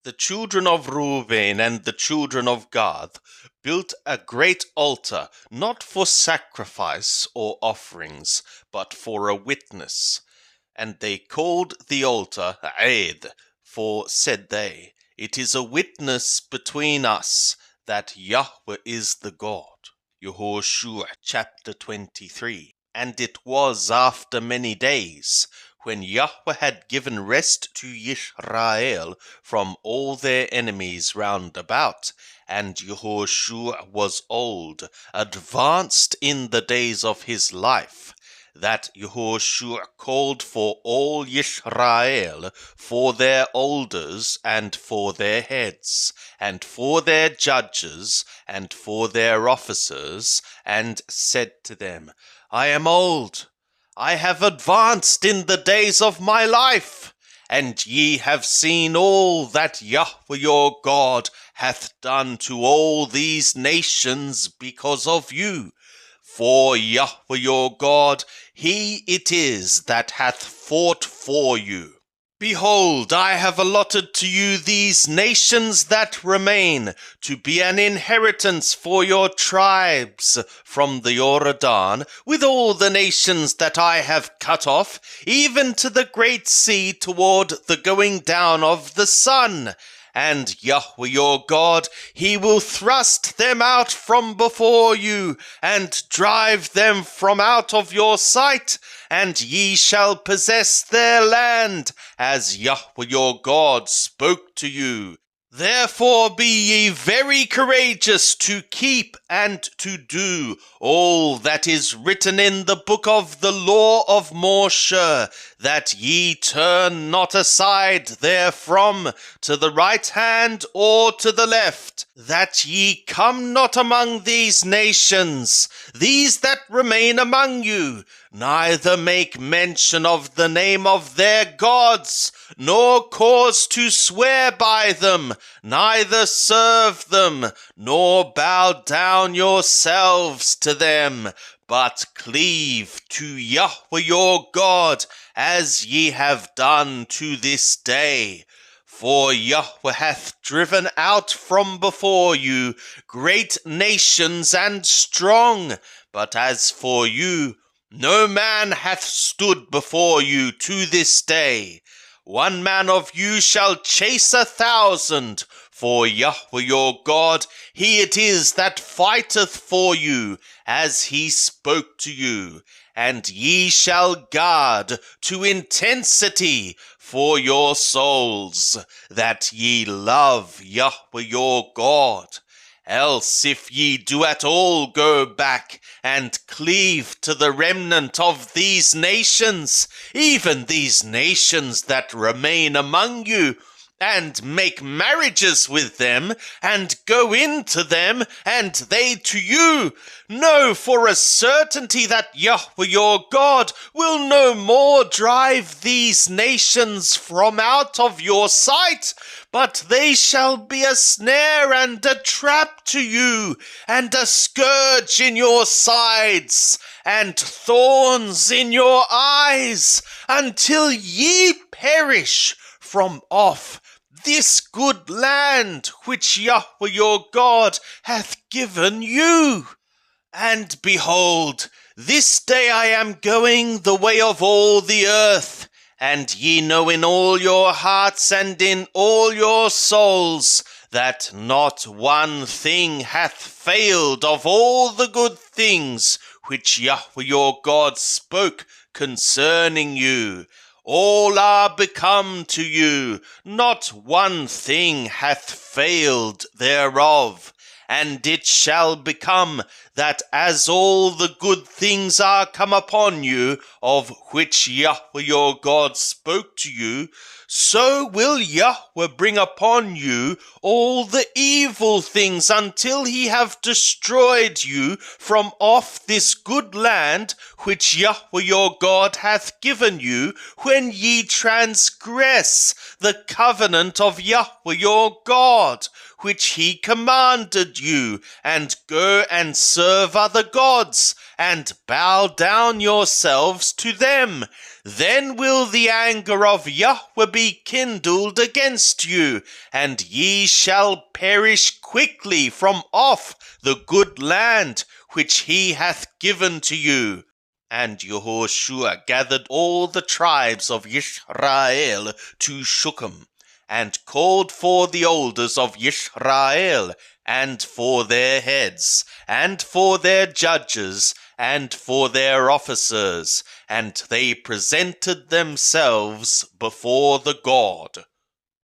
The children of Reuben and the children of Garth built a great altar, not for sacrifice or offerings, but for a witness. And they called the altar Eid, for, said they, it is a witness between us that Yahweh is the God. Yehoshua chapter 23. And it was after many days, when Yahweh had given rest to Israel from all their enemies round about, and Yehoshua was old, advanced in the days of his life, that Yehoshua called for all Israel, for their elders, and for their heads, and for their judges, and for their officers, and said to them, I am old, I have advanced in the days of my life, and ye have seen all that Yahweh your God hath done to all these nations because of you. For Yahweh your God, he it is that hath fought for you. Behold, I have allotted to you these nations that remain, to be an inheritance for your tribes from the Jordan, with all the nations that I have cut off, even to the great sea toward the going down of the sun. And Yahweh your God, he will thrust them out from before you, and drive them from out of your sight, and ye shall possess their land, as Yahweh your God spoke to you. Therefore be ye very courageous to keep and to do all that is written in the book of the law of Moshe, that ye turn not aside therefrom to the right hand or to the left, that ye come not among these nations, these that remain among you, neither make mention of the name of their gods, nor cause to swear by them, neither serve them, nor bow down yourselves to them, but cleave to Yahweh your God, as ye have done to this day. For Yahweh hath driven out from before you great nations and strong, but as for you, no man hath stood before you to this day. 1 man of you shall chase 1,000, for Yahweh your God, he it is that fighteth for you, as he spoke to you. And ye shall guard to intensity for your souls, that ye love Yahweh your God. Else if ye do at all go back and cleave to the remnant of these nations, even these nations that remain among you, and make marriages with them, and go into them, and they to you, know for a certainty that Yahweh your God will no more drive these nations from out of your sight, but they shall be a snare and a trap to you, and a scourge in your sides, and thorns in your eyes, until ye perish from off this good land which Yahweh your God hath given you. And behold, this day I am going the way of all the earth, and ye know in all your hearts and in all your souls that not one thing hath failed of all the good things which Yahweh your God spoke concerning you. All are become to you, not one thing hath failed thereof. And it shall become that as all the good things are come upon you, of which Yahweh your God spoke to you, so will Yahweh bring upon you all the evil things until he have destroyed you from off this good land which Yahweh your God hath given you, when ye transgress the covenant of Yahweh your God, which he commanded you, and go and serve other gods, and bow down yourselves to them. Then will the anger of Yahweh be kindled against you, and ye shall perish quickly from off the good land which he hath given to you. And Yehoshua gathered all the tribes of Yisrael to Shechem, and called for the elders of Yisrael, and for their heads, and for their judges, and for their officers, and they presented themselves before the God.